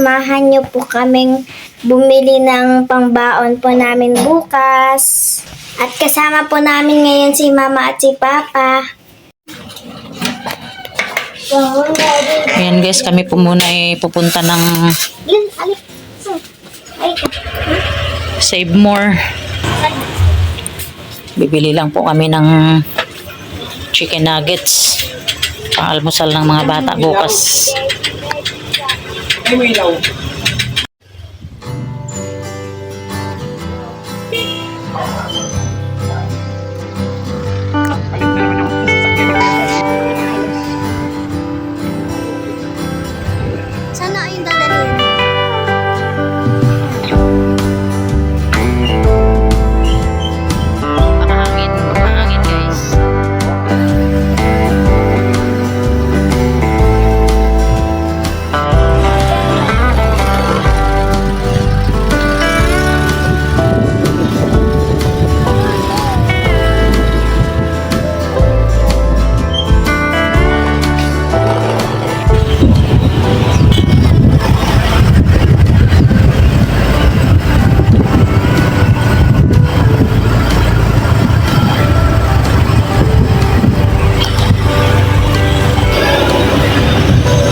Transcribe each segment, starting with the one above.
samahan niyo po kaming bumili ng pangbaon po namin bukas. At kasama po namin ngayon si Mama at si Papa. Ayan guys, kami po muna ay pupunta ng Save More. Bibili lang po kami ng chicken nuggets pang almusal ng mga bata bukas. Sana yung dadalhin. Mahangin guys.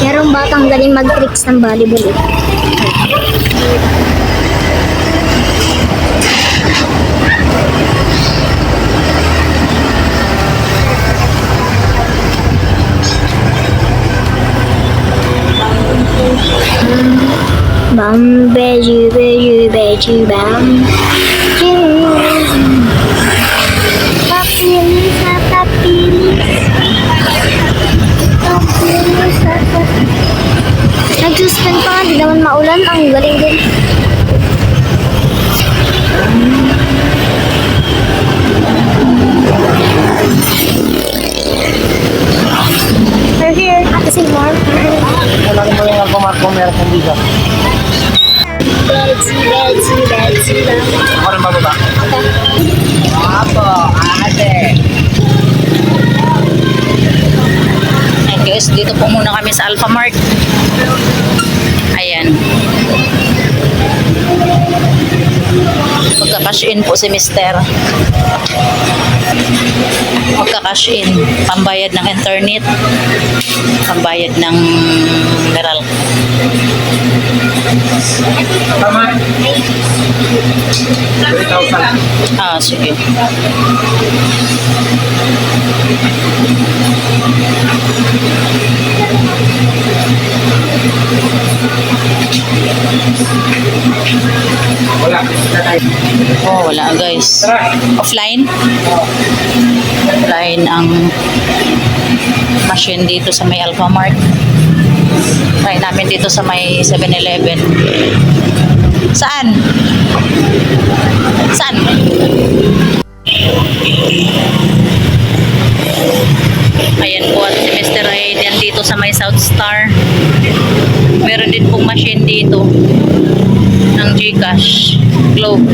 Merong batang galing mag-tricks ng volleyball eh. Bam, beju, beju, beju, bam. Papilis na papilis. Papilis na papilis. Nag-suspend pa nga, di naman maulan. Ang galing din. We're here at the Save More. Wala mo yung alpamat kung meron kong bigas. Betsy, Betsy, Betsy lang. Ako rin mababa. Apo, ate. Ayan guys, dito po muna kami sa Alphamart. Ayan. Magka-cash in po si Mister. Magka-cash in. Pambayad ng internet. Pambayad ng mineral. Tama. 3,000. Ah, sige. Wala. Oh, wala guys. Offline? Offline ang machine dito sa may Alphamart. Try namin dito sa may 7-Eleven. Saan? Saan? Ayan po at si Mr. ay yan dito sa may South Star. Meron din pong machine dito ng GCash, Globe,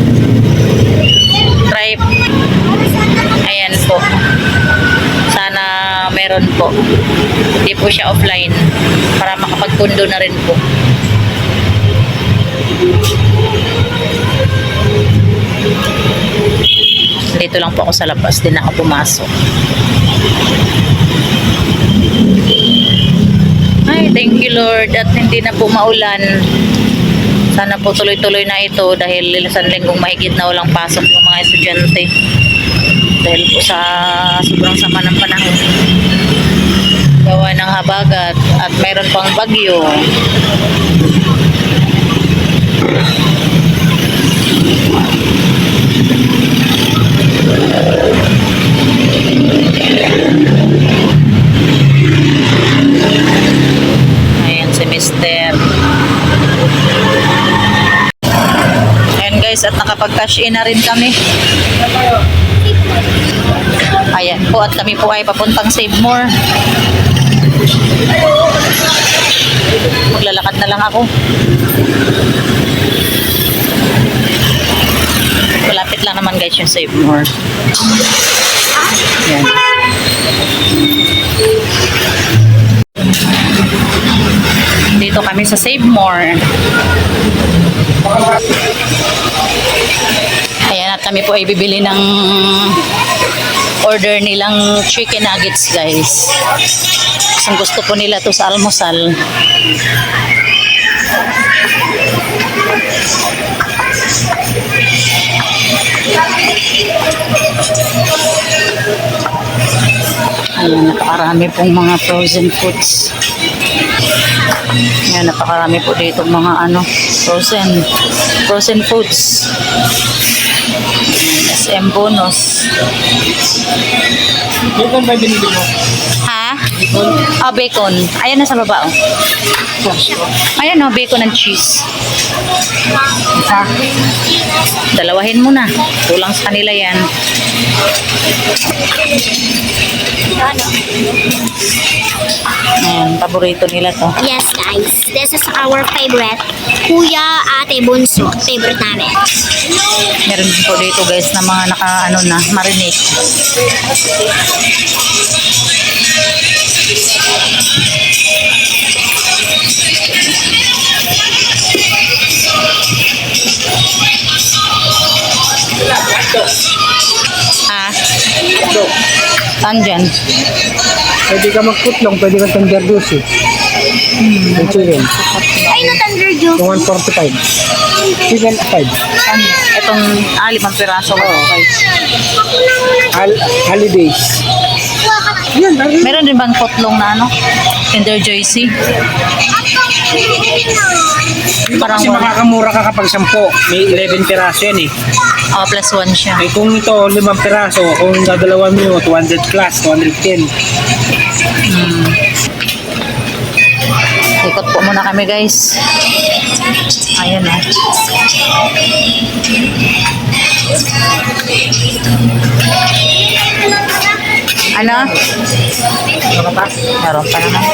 Stripe. Ayan po. Sana meron po. Hindi po siya offline para makapagpundo na rin po. Dito lang po ako sa labas, din ako pumasok. Ay, thank you Lord at hindi na po maulan. Sana po tuloy-tuloy na ito dahil isang linggong mahigit na walang pasok yung mga estudyante. Dahil po sa sobrang sama ng panahon. Gawa ng habagat at mayroon pang bagyo. Ayan si Mister. Ayan guys, at nakapag-cash in na rin kami. Ayan po, at kami po ay papuntang Save More. Maglalakad na lang ako. Malapit lang naman guys yung Save More. Ayan. Dito kami sa Save More. Ayan, at kami po ay bibili ng order nilang chicken nuggets, guys. Kasi gusto po nila to sa almusal. Ayan, napakarami pong mga frozen foods. Ayan, napakarami po dito mga frozen foods. SM bonus. Ito ba binili mo? Ha? Oh, bacon. Ayan na sa baba, oh. Ayan, oh, bacon and cheese. Dalawahin mo na. Kulang sa kanila yan. Ayan, paborito nila to. Yes, guys. This is our favorite. Kuya, ate, bunso. Favorite namin. Meron din po dito, guys, na mga marinate. Ah, saan dyan? Pwede ka magputlong, pwede ka tender juice. Yung chicken. Ay, no, thunder juice. Yung 145. Chicken 5. Saan? Itong 5 piraso. Okay. Holidays. Yan, Meron din bang potlong na Tender Joycey? Parang kasi makakamura ka kapag 10. May 11 piraso yan eh. plus 1 siya. Eh kung ito 5 piraso, kung dadalawan mo 200 plus, 210. Ikot po muna kami, guys. Ayan, oh. Ano? Meron pa naman.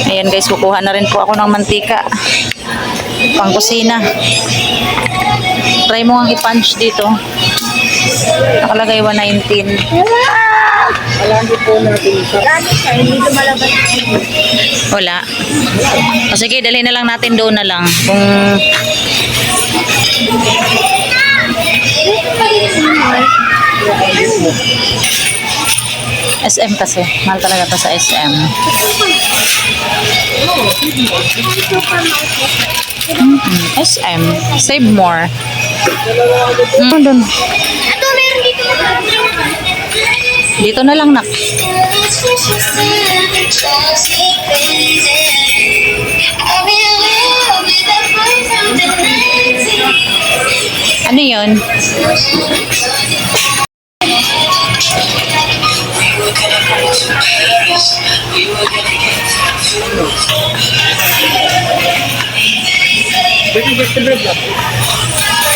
Ayan, guys, kukuha na rin po ako ng mantika. Pang kusina. Try mo ang i-punch dito. Nakalagay 119. Alagi po natin sa Wala. O sige, dalhin na lang natin doon na lang. Kung SM kasi. Mahal talaga to sa SM. SM. Save more. Doon. Ito, meron dito. Dito na lang, nak. Ano yun?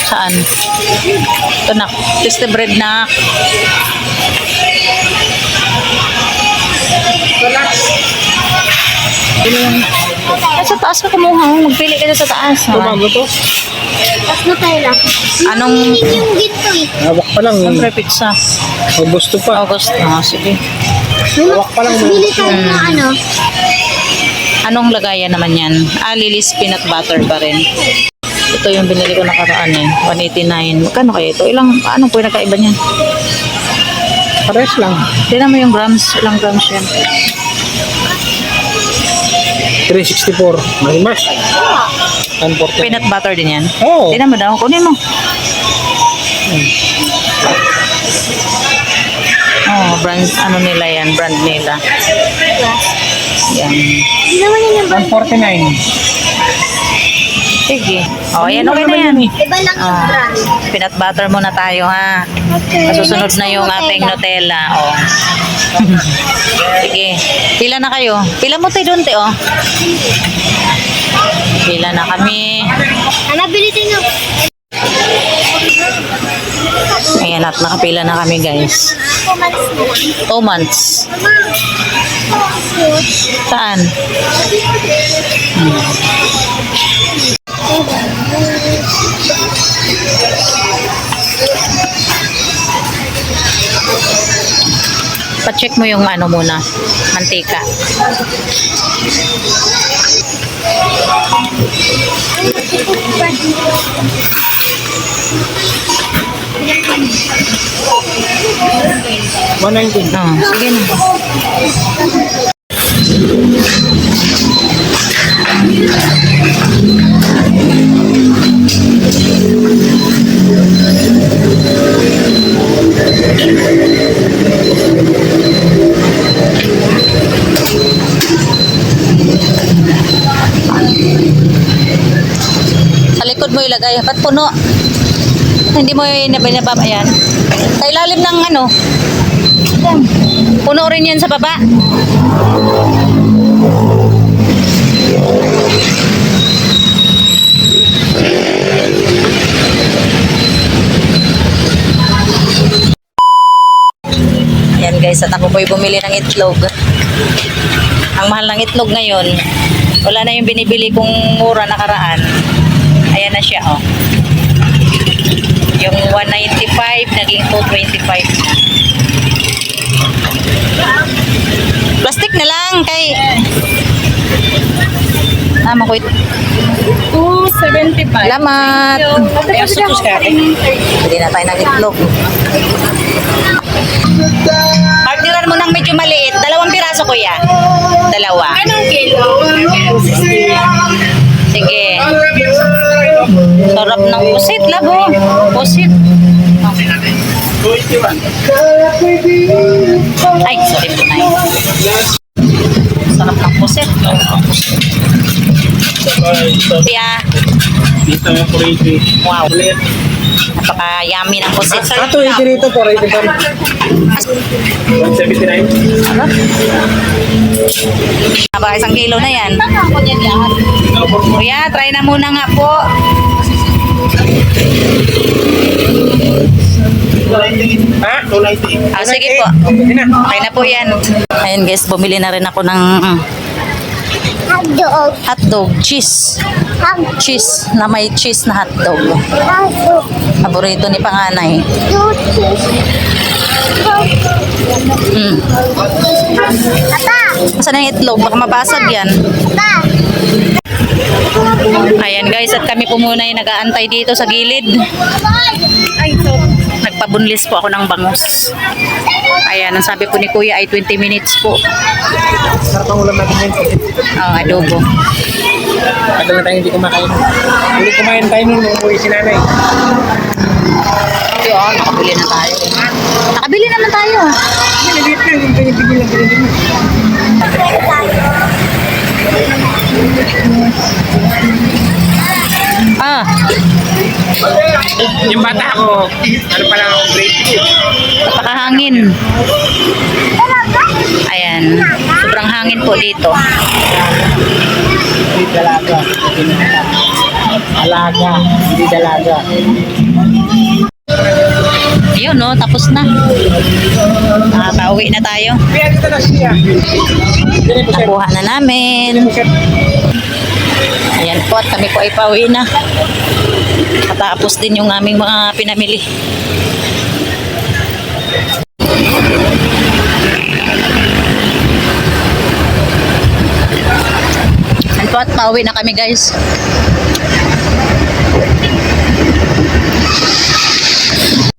Saan? Ito, nak. Tiste bread, nak. Sa taas ka kumuha. Magpili ka sa taas. ito Ha? bago to. Tapos na tayo lang. Anong Yung ginto eh. Hawak pa lang. siyempre pizza? Gusto pa. August. Sige. Hawak pa lang. Bili tayo ng Anong lagayan naman yan? Lily's peanut butter pa rin. Ito yung binili ko nakaraan eh. 189. Magkano kaya ito? Anong po yung nakaiba niyan? Pares lang. Tignan mo yung grams. Ilang grams yan? 364. Mas. 140. Peanut butter din yan? Oo. Tignan mo daw. Kunin mo. Oh, brand, nila yan? Brand nila. Yan. Hindi naman yun yung 149. Sige. Oh, yan. Okay na yan. Iba lang yung brand. Peanut butter muna tayo, ha? Okay. Masusunod na yung Next, ating Nutella. Oh. Sige. Pila na kayo. Pila mo tayo doon, te, oh. Pila na kami. Nabili tayo ng Ayan, at nakapila na kami, guys. 2 months. Saan? Pa-check mo yung ano muna, mantika. $119. Sige na. Sa likod mo ilagay. Ba't puno? Hindi mo binababa yan. Sa ilalim ng ano? Puno rin yan sa baba. Yan guys, at ako po'y bumili ng itlog. Ang mahal ng itlog ngayon, wala na yung binibili kong mura nakaraan. Ayan na siya, oh. Yung 195 naging 225 na. Plastic na lang kay tama ko ito. 275. Salamat. Hindi na tayo ng itlog. Partiran mo ng medyo maliit. 2 piraso, kuya. 2. Anong kilo? Sige. Sarap ng pusit, labo. Pusit. Ay, sorry po na yun. Sarap ng pusit. Kuya. Dito yung 480. Wow. Napaka-yummy ng pusit. Ito, 80 rito, 480 pa. 179. Baka 1 kilo na yan. Kuya, try na muna nga po. Ha? 290. Ah, sige po. Okay na po yan. Ayun guys, bumili na rin ako ng Hotdog. hotdog, cheese. Cheese, na may cheese na hotdog. Hotdog. Paborito ni panganay. Papa! Saan ang itlog? Baka mabasag yan. Papa! Ayan guys, at kami po muna ay nag-aantay dito sa gilid. Ay, so. Nagpabunlis po ako ng bangus. Ayan, ang sabi po ni Kuya ay 20 minutes po. Sarap ang ulam natin ngayon. Adobo. Ano na tayo hindi kumakain. Hindi kumain tayo nun nung umuwi si nanay. Yun, nakabili na tayo. Nakabili naman tayo. Pinagit lang, yung pinipigil lang pinipigil. Ah, Yung bata ko, ano pa lang ako, grade 2. napakahangin. Ayan, sobrang hangin po dito. Hindi dalaga. Alaga, hindi dalaga. Ayun no, tapos na. Nakapauwi na tayo. Kaya dito na siya. Nakuha na namin. Ayan po, at kami po ay pauwi na. Matapos din yung aming mga pinamili. Ayan po, at pauwi na kami guys.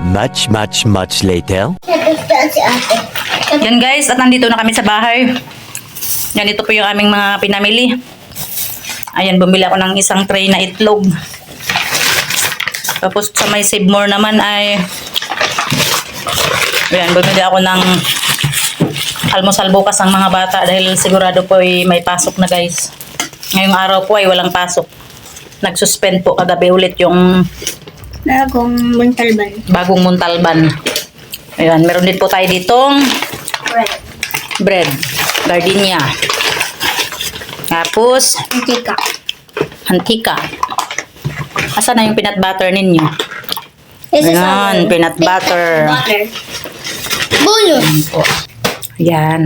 Much later. Yan guys, at nandito na kami sa bahay. Yan, ito po yung aming mga pinamili. Ayan, bumili ako ng isang tray na itlog. Tapos sa may Save More naman ay ayan, bumili ako ng almusal bukas ang mga bata dahil sigurado po ay may pasok na guys. Ngayong araw po ay walang pasok. Nag-suspend po kagabi ulit yung Bagong muntalban. bagong muntalban. Ayan, meron din po tayo ditong bread. Gardenia. Tapos, Antika. antika. Asan na yung peanut butter ninyo? Ayan, peanut butter. Bunot. Ayan po. Ayan.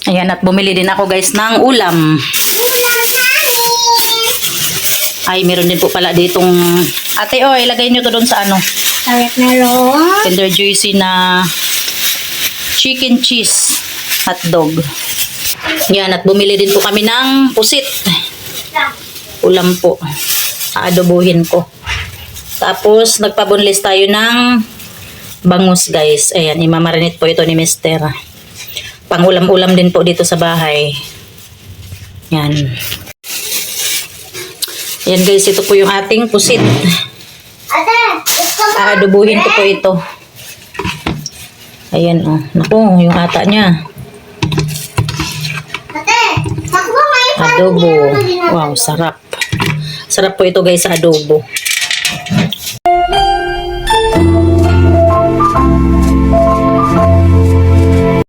Ayan, at bumili din ako guys ng ulam. Ay, meron din po pala ditong... Ate, oh, ilagay nyo to doon sa ano? Karet na ron. Tender juicy na chicken cheese hotdog. Yan, at bumili din po kami ng pusit. Ulam po. Aadobuhin ko. Tapos, nagpabunlis tayo ng bangus, guys. Ayan, imamarinate po ito ni Mister. Pang-ulam-ulam din po dito sa bahay. Yan. Yan, guys, ito po yung ating pusit. Aadobuhin ko po ito. Ayan, oh. Naku, yung ata niya. Adobo. Wow, sarap. Sarap po ito, guys, sa adobo.